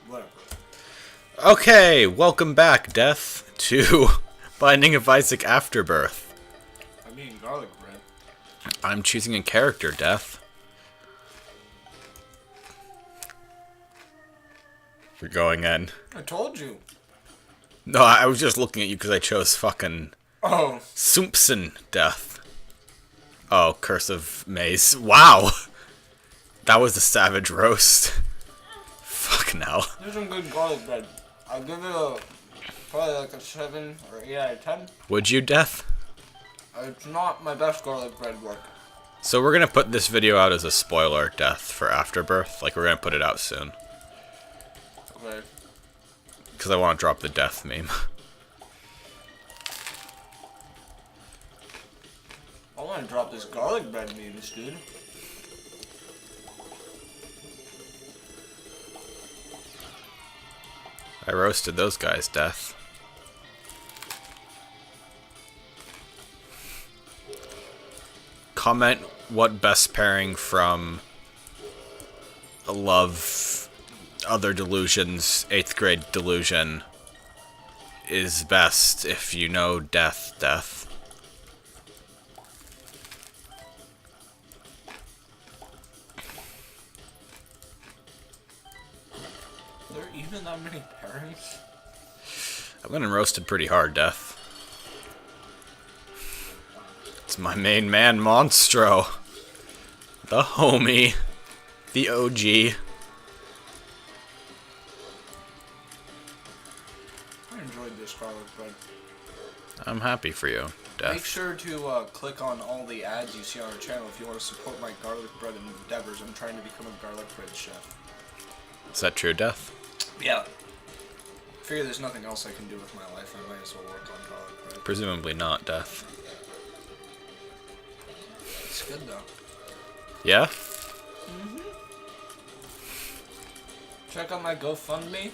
Whatever. Okay, welcome back, Death, to Binding of Isaac Afterbirth. I'm eating garlic bread. I'm choosing a character, Death. We're going in. I told you. No, I was just looking at you because I chose fucking Oh. Simpson, Death. Oh, Curse of Maze. Wow! That was a savage roast. Fucking hell. There's some good garlic bread. I'll give it probably like a 7 or 8 out of 10. Would you, Death? It's not my best garlic bread work. So we're gonna put this video out as a spoiler, Death, for Afterbirth. Like, we're gonna put it out soon. Okay. Because I want to drop the Death meme. I want to drop this garlic bread memes, dude. I roasted those guys, Death. Comment what best pairing from Love, Other Delusions, 8th grade delusion is best if you know Death. Are there even that many parents? I'm getting roasted pretty hard, Death. It's my main man, Monstro. The homie. The OG. I enjoyed this garlic bread. I'm happy for you, Death. Make sure to click on all the ads you see on our channel if you want to support my garlic bread endeavors. I'm trying to become a garlic bread chef. Is that true, Death? Yeah. I figure there's nothing else I can do with my life. I might as well work on garlic bread. Presumably not, Death. It's good though. Yeah? Check out my GoFundMe.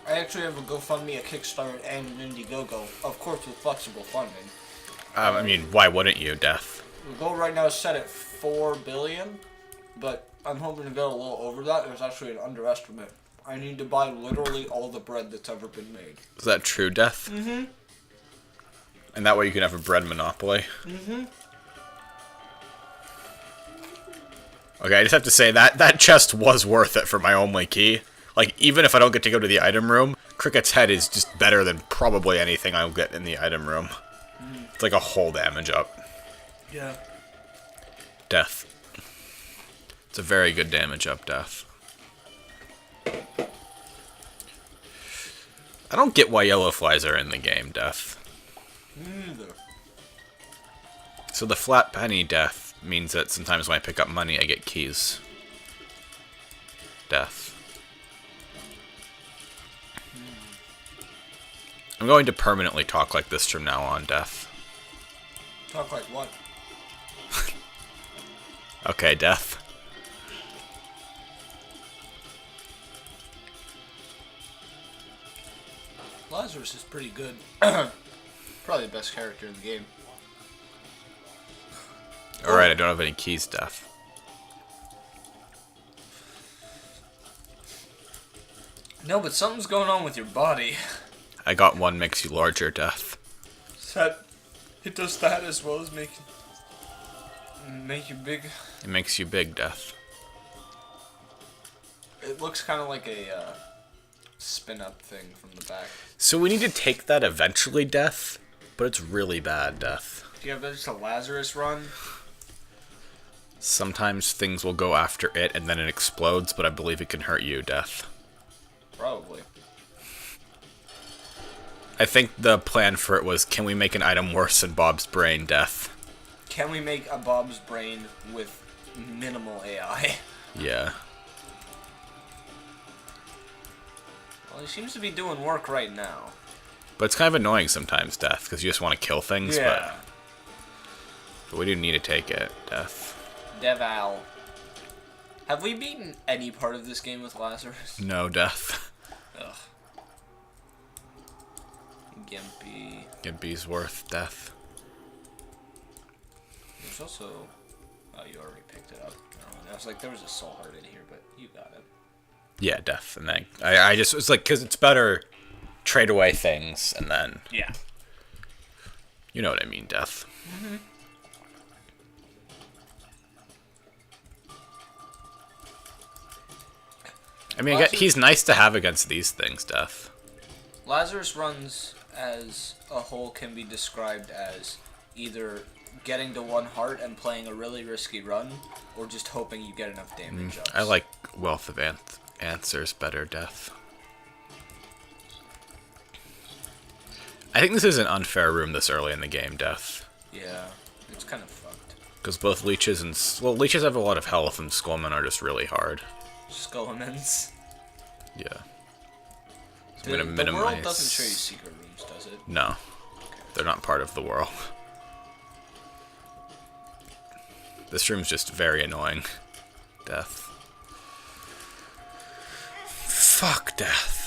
I actually have a GoFundMe, a Kickstarter, and an Indiegogo. Of course, with flexible funding. I mean, why wouldn't you, Death? The goal right now is set at $4 billion, but I'm hoping to go a little over that. It was actually an underestimate. I need to buy literally all the bread that's ever been made. Is that true, Death? Mm-hmm. And that way you can have a bread monopoly? Mm-hmm. Okay, I just have to say that chest was worth it for my only key. Like, even if I don't get to go to the item room, Cricket's head is just better than probably anything I'll get in the item room. It's like a whole damage up. Yeah. Death. It's a very good damage up, Death. I don't get why yellow flies are in the game, Death. Neither. So the flat penny, Death, means that sometimes when I pick up money, I get keys. Death. I'm going to permanently talk like this from now on, Death. Talk like what? Okay, Death. Lazarus is pretty good. Probably the best character in the game. Alright, I don't have any keys, Death. No, but something's going on with your body. I got one makes you larger, Death. It does that as well as make you big. It makes you big, Death. It looks kind of like a spin-up thing from the back. So we need to take that eventually, Death, but it's really bad, Death. Do you have just a Lazarus run? Sometimes things will go after it and then it explodes, but I believe it can hurt you, Death. Probably. I think the plan for it was, can we make an item worse than Bob's brain, Death? Can we make a Bob's brain with minimal AI? Yeah. Well, he seems to be doing work right now. But it's kind of annoying sometimes, Death, because you just want to kill things, Yeah. but we do need to take it, Death. Deval. Have we beaten any part of this game with Lazarus? No, Death. Ugh. Gimpy. Gimpy's worth, Death. There's also... Oh, you already picked it up. was like, there was a soul heart in here, but you got it. Yeah, death. And then I just was like, because it's better trade away things and then Yeah. you know what I mean, death. Mm-hmm. I mean, he's nice to have against these things, death. Lazarus runs as a whole can be described as either getting to 1 heart and playing a really risky run, or just hoping you get enough damage ups. I like Wealth of Answers better, death. I think this is an unfair room this early in the game, death. Yeah, it's kind of fucked. Because both leeches and... Well, leeches have a lot of health, and skullmen are just really hard. Skullmans. Yeah. So I'm gonna minimize... The world doesn't show you secret rooms, does it? No. They're not part of the world. This room's just very annoying. Death. Fuck death.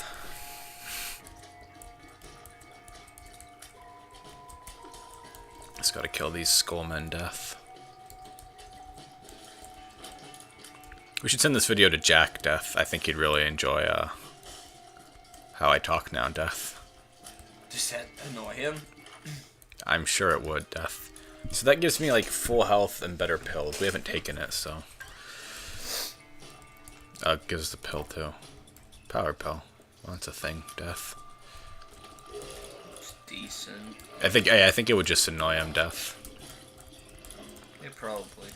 Just gotta kill these skullmen, death. We should send this video to Jack, death. I think he'd really enjoy how I talk now, death. Does that annoy him? I'm sure it would, death. So that gives me like full health and better pills. We haven't taken it, so. It gives us the pill too. Power pill. Well, that's a thing, death. It's decent. I think it would just annoy him, death. Yeah, probably.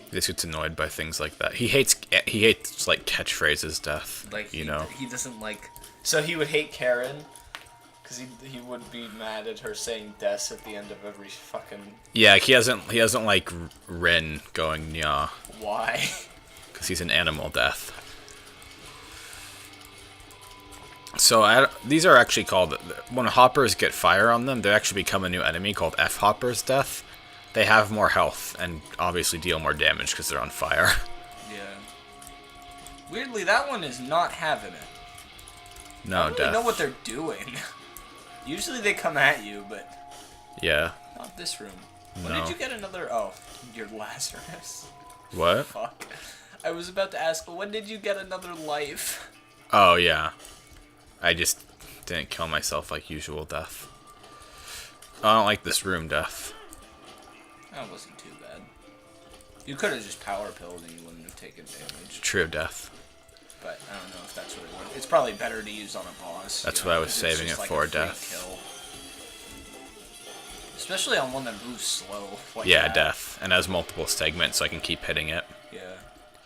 He just gets annoyed by things like that. He hates like catchphrases, death. Like you know. He doesn't like. So he would hate Karen. Because he would be mad at her saying death at the end of every fucking... Yeah, he doesn't like Rin going nya. Why? Because he's an animal, death. So these are actually called... When hoppers get fire on them, they actually become a new enemy called F-hoppers, death. They have more health and obviously deal more damage because they're on fire. Yeah. Weirdly, that one is not having it. No, I don't death. really know what they're doing. Usually they come at you, but yeah. not this room. No. When did you get another... Oh, you're Lazarus. What? Fuck. I was about to ask, when did you get another life? Oh, yeah. I just didn't kill myself like usual, death. I don't like this room, death. That wasn't too bad. You could have just power pilled and you wouldn't have taken damage. True, death. But I don't know if that's what it would. It's probably better to use on a boss. That's what I was saving it for, death. Kill. Especially on one that moves slow. Like Yeah, that. death. And has multiple segments so I can keep hitting it. Yeah.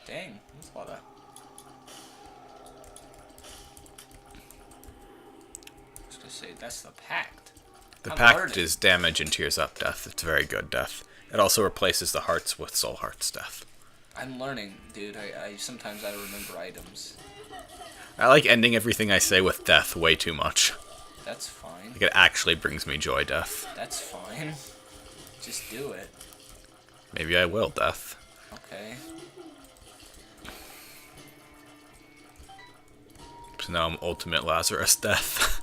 Dang, that's a lot of... I was gonna say, that's the Pact. The I'm pact learning. is damage and tears up, death. It's very good, death. It also replaces the hearts with soul hearts, death. I'm learning, dude. Sometimes I remember items. I like ending everything I say with death way too much. That's fine. Like it actually brings me joy, death. That's fine. Just do it. Maybe I will, death. Okay. So now I'm ultimate Lazarus, death.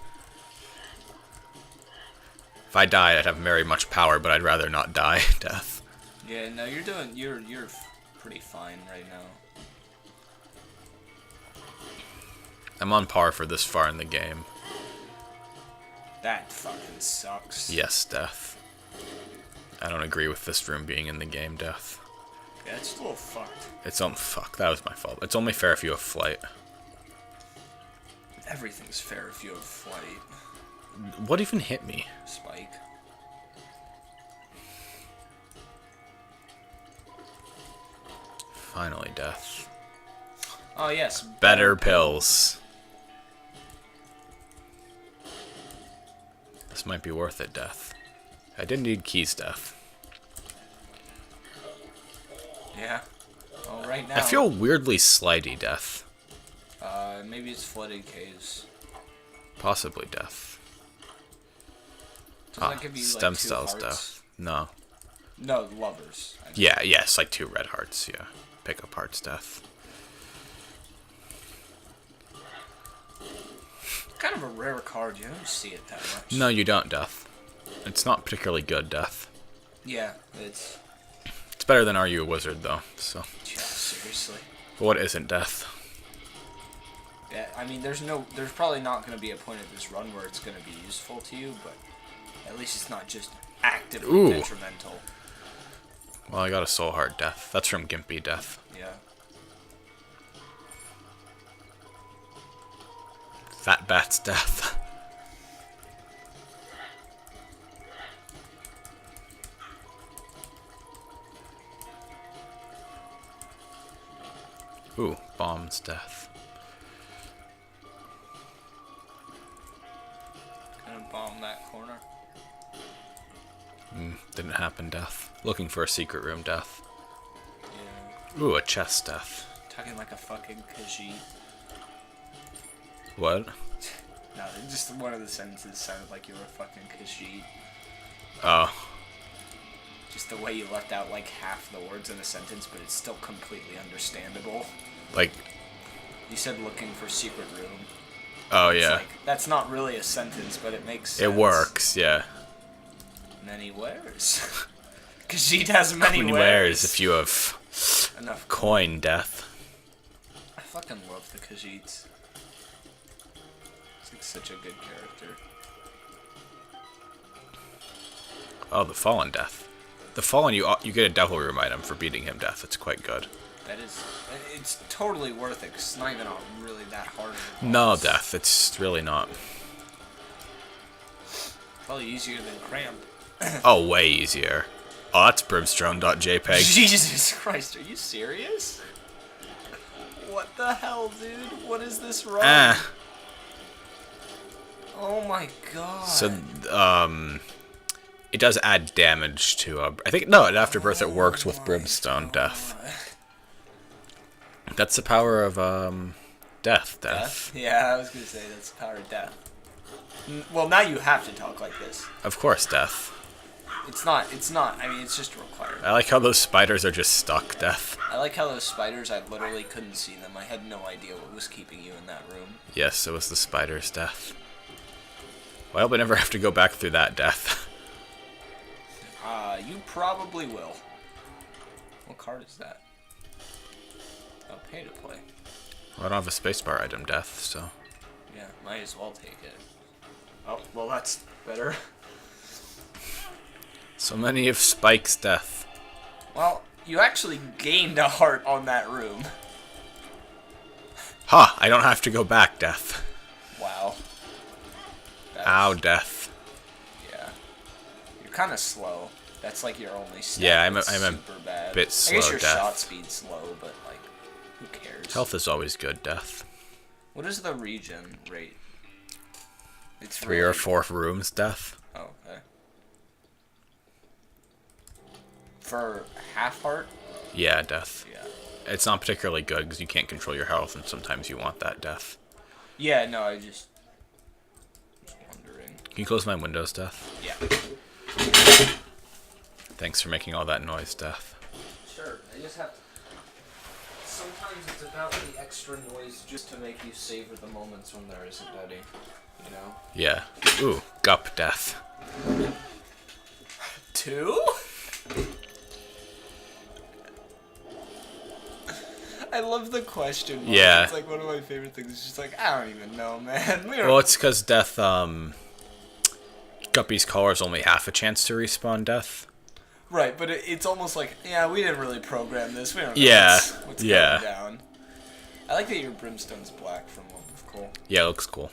If I die, I'd have very much power, but I'd rather not die, death. Yeah, no, you're pretty fine right now. I'm on par for this far in the game. That fucking sucks. Yes, death. I don't agree with this room being in the game, death. Yeah, it's a little fucked. Fuck, that was my fault. It's only fair if you have flight. Everything's fair if you have flight. What even hit me? Spike. Finally, death. Oh, yes. Better pills. This might be worth it, death. I didn't need keys, death. Yeah. Well, right now... I feel weirdly slidey, death. Maybe it's flooded caves. Possibly death. Doesn't that give you, stem like, 2 cells, hearts? death. No. No, lovers. I mean. Yeah, yes, like 2 red hearts, yeah. Pick up hearts, death. Kind of a rare card. You don't see it that much. No, you don't, death. It's not particularly good, death. Yeah, it's... It's better than Are You a Wizard, though, so. Yeah, seriously. But what isn't death? Yeah, I mean, there's probably not going to be a point of this run where it's going to be useful to you, but at least it's not just actively detrimental. Well, I got a Soul Heart death. That's from Gimpy death. Yeah. Fat Bat's death. Ooh, Bomb's death. Gonna bomb that corner. Didn't happen, death. Looking for a secret room, death. Yeah. Ooh, a chest death. Talking like a fucking Khajiit. What? No, just one of the sentences sounded like you were a fucking Khajiit. Oh. Just the way you left out like half the words in a sentence, but it's still completely understandable. Like... You said looking for secret room. Oh, It's yeah. like, that's not really a sentence, but it makes sense. It works, yeah. Many wares. Khajiit has many Many wares. wares if you have Enough. coin death. I fucking love the Khajiits. It's like such a good character. Oh, the Fallen death. The Fallen, you get a Devil Room item for beating him death. It's quite good. That is, it's totally worth it, 'cause it's not even really that hard. No, death. It's really not. Probably easier than Cramp. Oh, way easier. Oh, that's brimstone.jpg. Jesus Christ, are you serious? What the hell, dude? What is this run? Oh my god. So, it does add damage to, I think, no, at Afterbirth it works with brimstone death. That's the power of, death. Yeah, I was gonna say that's the power of death. Well, now you have to talk like this. Of course, death. It's not, I mean, it's just required. I like how those spiders are just stuck, death. I like how those spiders, I literally couldn't see them. I had no idea what was keeping you in that room. Yes, it was the spider's death. Well, I hope I never have to go back through that death. You probably will. What card is that? Oh, pay to play. Well, I don't have a spacebar item, death, so... Yeah, might as well take it. Oh, well that's better. So many of Spike's death. Well, you actually gained a heart on that room. Ha! I don't have to go back, death. Wow. Ow, death. Yeah. You're kind of slow. That's like your only stat. Yeah, I'm that's a super bad. bit I slow, guess your death. shot speed's slow, but like, who cares? Health is always good, death. What is the regen rate? It's 3 or 4 rooms, death. Oh, okay. For half heart? Yeah, death. Yeah. It's not particularly good because you can't control your health, and sometimes you want that death. Yeah, no, I just was wondering. Can you close my windows, death? Yeah. Thanks for making all that noise, death. Sure, I just have to... Sometimes it's about the extra noise just to make you savor the moments when there isn't any, you know? Yeah. Ooh, Gup death. 2? I love the question mark. Yeah. It's like one of my favorite things. It's just like, I don't even know, man. We don't... Well, it's because death, Guppy's collar's only half a chance to respawn death. Right, but it's almost like, yeah, we didn't really program this. We don't know what's yeah. going down. I like that your brimstone's black from Lump of Coal. Yeah, it looks cool.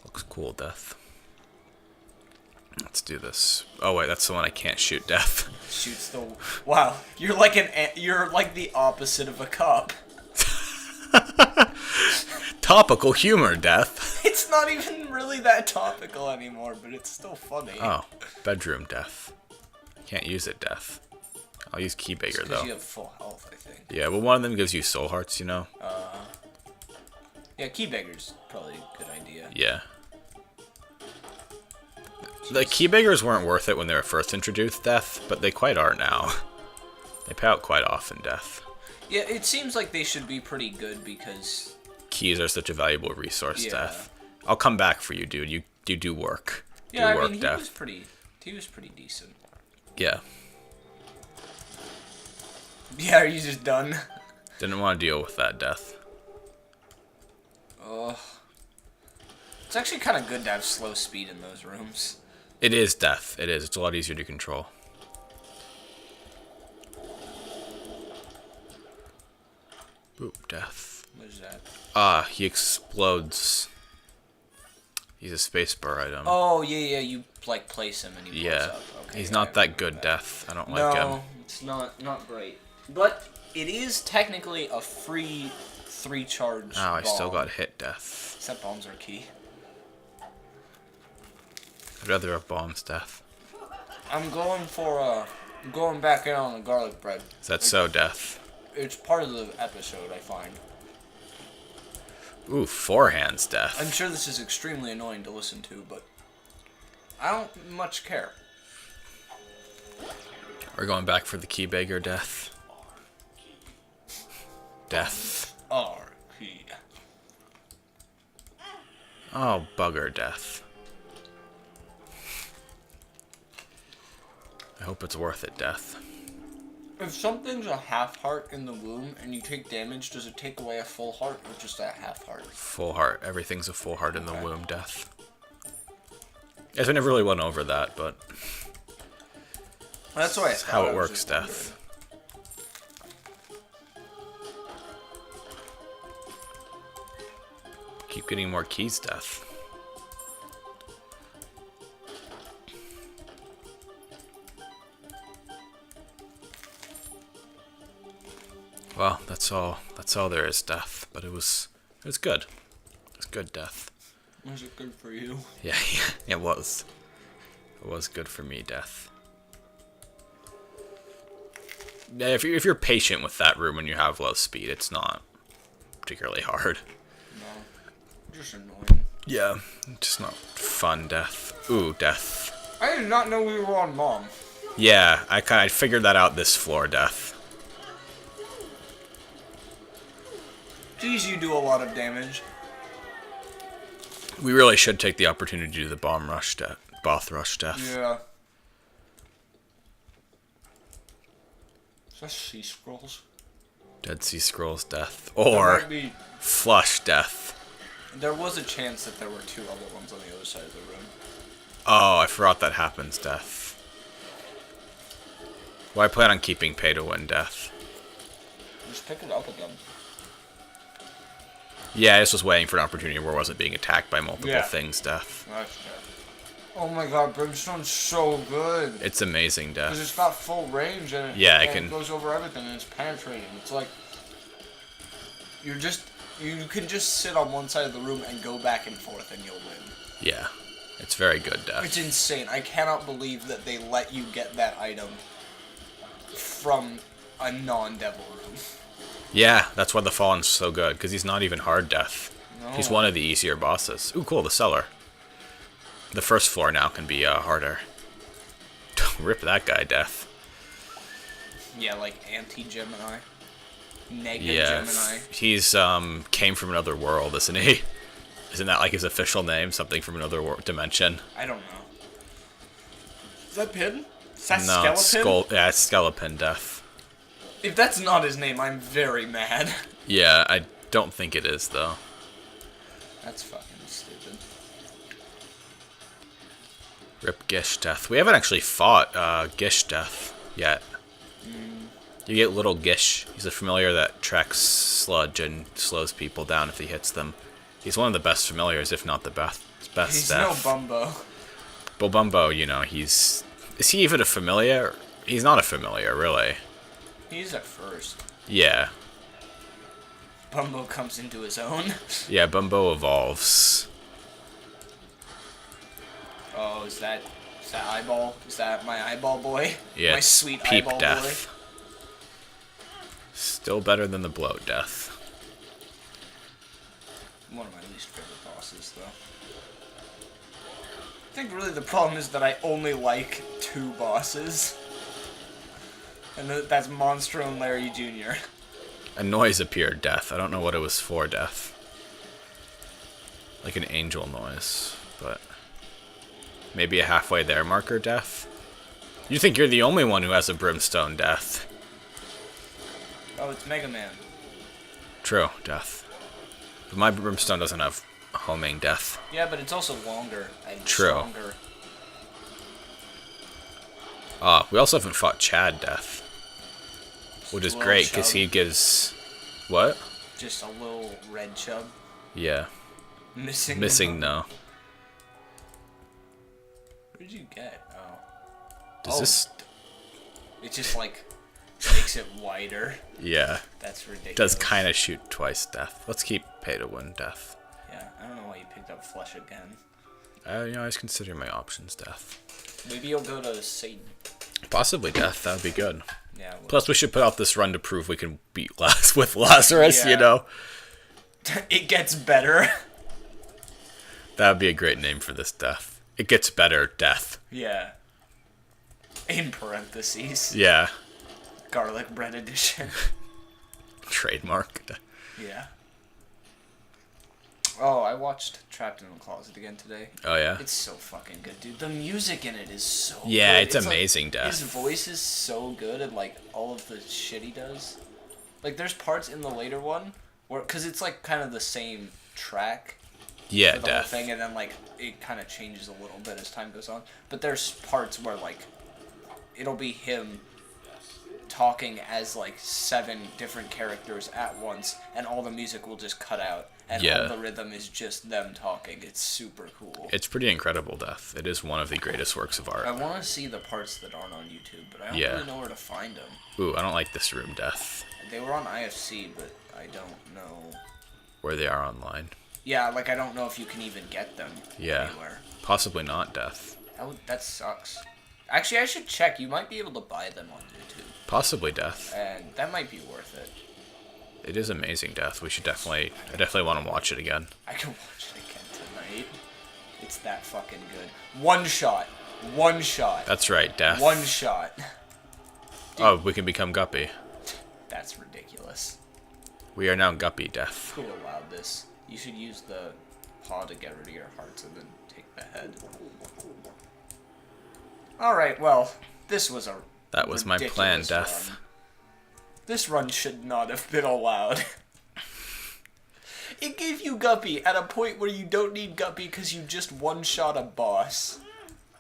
Looks cool, death. Let's do this. Oh wait, that's the one I can't shoot, death. Shoots the... Wow, you're like the opposite of a cop. Topical humor, death. It's not even really that topical anymore, but it's still funny. Oh, bedroom death. Can't use it, death. I'll use Keybigger, though. Because you have full health, I think. Yeah, well, one of them gives you soul hearts, you know? Yeah, Keybigger's probably a good idea. Yeah. The Keybiggers weren't worth it when they were first introduced, death, but they quite are now. They pay out quite often, death. Yeah, it seems like they should be pretty good because... Keys are such a valuable resource, Yeah. death. I'll come back for you, dude. You do work. Yeah, do work, I mean, death. he was pretty decent. Yeah. Yeah, are you just done? Didn't want to deal with that death. Oh. It's actually kind of good to have slow speed in those rooms. It is death. It is. It's a lot easier to control. Boop, death. What is that? He explodes. He's a spacebar item. Oh, yeah, you, like, place him and he blows Yeah. up. Okay, He's yeah, not I that remember good, that. death. I don't like him. No, it's not great. But it is technically a free 3-charge Oh, I still bomb. got hit, death. Except bombs are key. I'd rather have bombs, death. I'm going for, going back in on the garlic bread. Is that so, death? It's part of the episode, I find. Ooh, 4 hands, death. I'm sure this is extremely annoying to listen to, but I don't much care. We're going back for the key beggar, death. Death. R key. Oh, bugger, death. I hope it's worth it, death. If something's a half heart in the womb and you take damage, does it take away a full heart or just a half heart? Full heart. Everything's a full heart in the womb, death. Guess we never really went over that, but That's why that's how it works, death. Keep getting more keys, death. Well, that's all there is, death. But it was good. It was good, death. Was it good for you? Yeah, it was. It was good for me, death. Yeah, if you're patient with that room when you have low speed, it's not particularly hard. No. Just annoying. Yeah, just not fun, death. Ooh, death. I did not know we were on Mom. Yeah, I figured that out this floor, death. Geez, you do a lot of damage. We really should take the opportunity to do the bomb rush, boss rush, death. Yeah. Is that Sea Scrolls? Dead Sea Scrolls, death. There Or might be. flush, death. There was a chance that there were 2 other ones on the other side of the room. Oh, I forgot that happens, death. Well, I plan on keeping pay to win, death. Just pick it up again. Yeah, I just was waiting for an opportunity where I wasn't being attacked by multiple Yeah. things, death. That's good. Oh my god, Brimstone's so good. It's amazing, Because death. it's got full range and Yeah, it goes over everything and it's penetrating. It's like you can just sit on one side of the room and go back and forth and you'll win. Yeah, it's very good, death. It's insane. I cannot believe that they let you get that item from a non-devil room. Yeah, that's why the Fallen's so good, because he's not even hard, death. No. He's one of the easier bosses. Ooh, cool, the cellar. The first floor now can be harder. Rip that guy, death. Yeah, like anti-Gemini. Negative Yeah, Gemini. he's came from another world, isn't he? Isn't that like his official name? Something from another dimension? I don't know. Is that Pin? Is that No, it's Skeleton? yeah, it's Skeleton, death. If that's not his name, I'm very mad. Yeah, I don't think it is, though. That's fucking stupid. Rip Gish, death. We haven't actually fought Gish, death yet. You get Little Gish. He's a familiar that tracks sludge and slows people down if he hits them. He's one of the best familiars, if not the best He's death. no Bumbo. Bumbo, you know, is he even a familiar? He's not a familiar, really. He's at first. Yeah. Bumbo comes into his own. Yeah, Bumbo evolves. Oh, is that eyeball? Is that my eyeball boy? Yeah, My it's sweet Peep eyeball death. Still better than the bloat death. boy. One of my least favorite bosses, though. I think really the problem is that I only like 2 bosses. And that's Monstro and Larry Jr. A noise appeared, death. I don't know what it was for, death. Like an angel noise, but maybe a halfway there marker, death. You think you're the only one who has a brimstone, death? Oh, it's Mega Man. True, death. But my brimstone doesn't have homing death. Yeah, but it's also longer and True. stronger. We also haven't fought Chad death. Which is Little great, because chub. he gives... What? Just a little red chub. Yeah. Missing. No. What did you get? Oh. Does this... It just, like, makes it wider. Yeah. That's ridiculous. Does kind of shoot twice death. Let's keep pay to win death. Yeah, I don't know why you picked up Flesh again. I was considering my options death. Maybe you'll go to Satan. Possibly death, that would be good. Yeah. Well, Plus, we should put out this run to prove we can beat with Lazarus, Yeah. you know? it gets better. That would be a great name for this death. It gets better, death. Yeah. In parentheses. Yeah. Garlic bread edition. Trademark. Yeah. Oh, I watched Trapped in the Closet again today. Oh, yeah? It's so fucking good, dude. The music in it is so Yeah, good. it's like, amazing, Death. His voice is so good, and, like, all of the shit he does. Like, there's parts in the later one where... Because it's, like, kind of the same track Yeah, for the whole death. thing, and then, like, it kind of changes a little bit as time goes on. But there's parts where, like, it'll be him talking as, like, 7 different characters at once, and all the music will just cut out. And Yeah. all the rhythm is just them talking. It's super cool. It's pretty incredible, Death. It is one of the greatest works of art. I want to see the parts that aren't on YouTube, but I don't Yeah. really know where to find them. Ooh, I don't like this room, Death. They were on IFC, but I don't know. Where they are online. Yeah, like, I don't know if you can even get them Yeah. anywhere. Possibly not, Death. That sucks. Actually, I should check. You might be able to buy them on YouTube, Possibly, Death. and that might be worth it. It is amazing, Death. We should definitely... I definitely want to watch it again. I can watch it again tonight. It's that fucking good. One shot. One shot. That's right, Death. One shot. Oh, we can become Guppy. That's ridiculous. We are now Guppy, Death. Who allowed this? You should use the paw to get rid of your hearts and then take the head. Alright, well, this was a That was my plan, ridiculous Death. run. This run should not have been allowed. It gave you Guppy at a point where you don't need Guppy because you just one-shot a boss.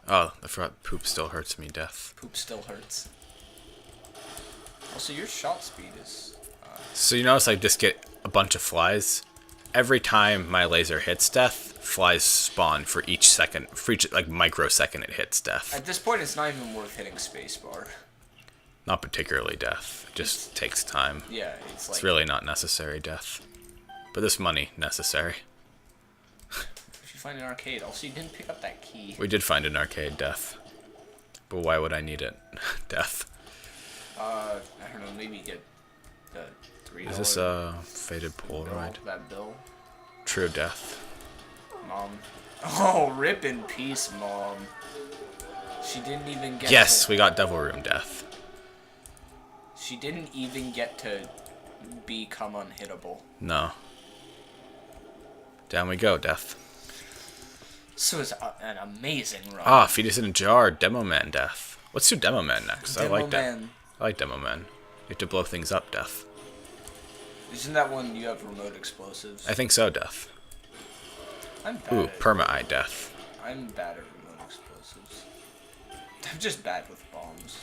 Oh, I forgot poop still hurts me, Death. Poop still hurts. Also, your shot speed is... So you notice I just get a bunch of flies? Every time my laser hits Death, flies spawn for each second, for each, like, microsecond it hits Death. At this point, it's not even worth hitting spacebar. Not particularly Death. It just takes time. Yeah, it's like... It's really not necessary, Death. But this money, necessary. If you find an arcade. Also, you didn't pick up that key. We did find an arcade, Death. But why would I need it? Death. I don't know, maybe get the $3 Is this a faded bill, Polaroid? that bill. True, Death. Mom. Oh, rip in peace, Mom. She didn't even get Yes, to, we got Devil Room, Death. She didn't even get to become unhittable. No. Down we go, Death. This was an amazing run. Ah, fetus in a jar, Demo Man, Death. Let's do Demo Man next. I Demo like that. Man. I like Demo Man. You have to blow things up, Death. Isn't that one you have remote explosives? I think so, Death. I'm bad Ooh, at Perma-Eye, Death. I'm bad at remote explosives. I'm just bad with bombs.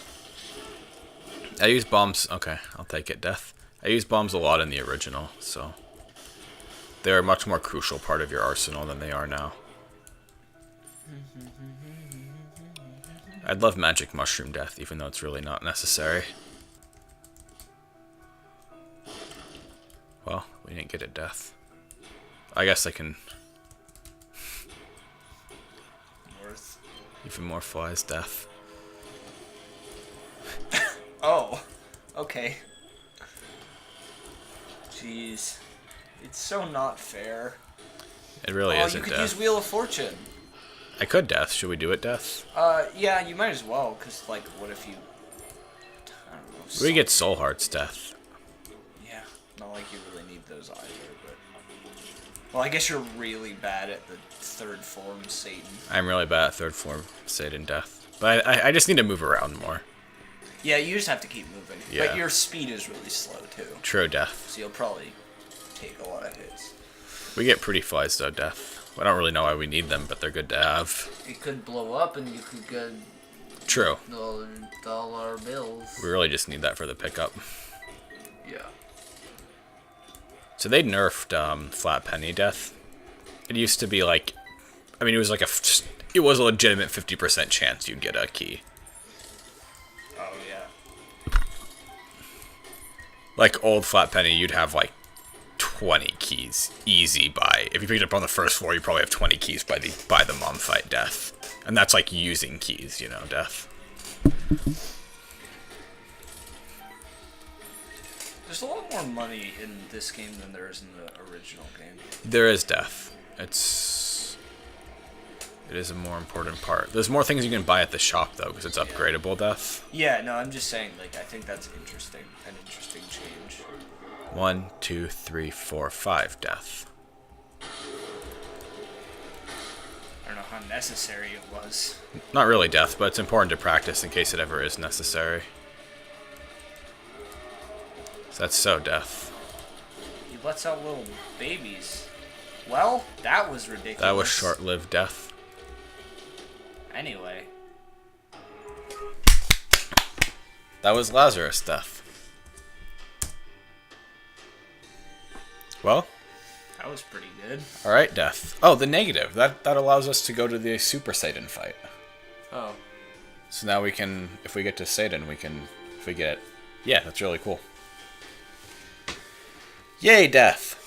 I use bombs. Okay, I'll take it, Death. I use bombs a lot in the original, so they're a much more crucial part of your arsenal than they are now. I'd love Magic Mushroom, Death, even though it's really not necessary. Well, we didn't get it, Death. I guess I can... Worth. Even more flies, Death. Oh, okay. Jeez. It's so not fair. It really Oh, isn't, you could Death. use Wheel of Fortune. I could, Death. Should we do it, Death? Yeah, you might as well, because, like, what if you... I don't know. We get Soul Hearts, Death. Yeah, not like you really need those either, but... Well, I guess you're really bad at the third form Satan. I'm really bad at third form Satan, Death. But I just need to move around more. Yeah, you just have to keep moving. Yeah. But your speed is really slow, too. True, Death. So you'll probably take a lot of hits. We get pretty flies, though, Death. I don't really know why we need them, but they're good to have. It could blow up and you could get True. dollar bills. We really just need that for the pickup. Yeah. So they nerfed Flat Penny, Death. It used to be like... I mean, it was like it was a legitimate 50% chance you'd get a key. Oh, yeah. Like old Flat Penny, you'd have like 20 keys easy by. If you picked it up on the first floor, you probably have 20 keys by the mom fight, Death. And that's like using keys, you know, Death. There's a lot more money in this game than there is in the original game. There is, Death. It is a more important part. There's more things you can buy at the shop, though, because it's upgradable, Death. Yeah, no, I'm just saying, like, I think that's interesting. An interesting change. 1, 2, 3, 4, 5, Death. I don't know how necessary it was. Not really, Death, but it's important to practice in case it ever is necessary. So that's so, Death. He lets out little babies. Well, that was ridiculous. That was short-lived, Death. Anyway. That was Lazarus, Death. Well? That was pretty good. Alright, Death. Oh, the negative. That allows us to go to the Super Saiyan fight. Oh. So now we can, if we get to Satan, we can, if we get it. Yeah, that's really cool. Yay, Death!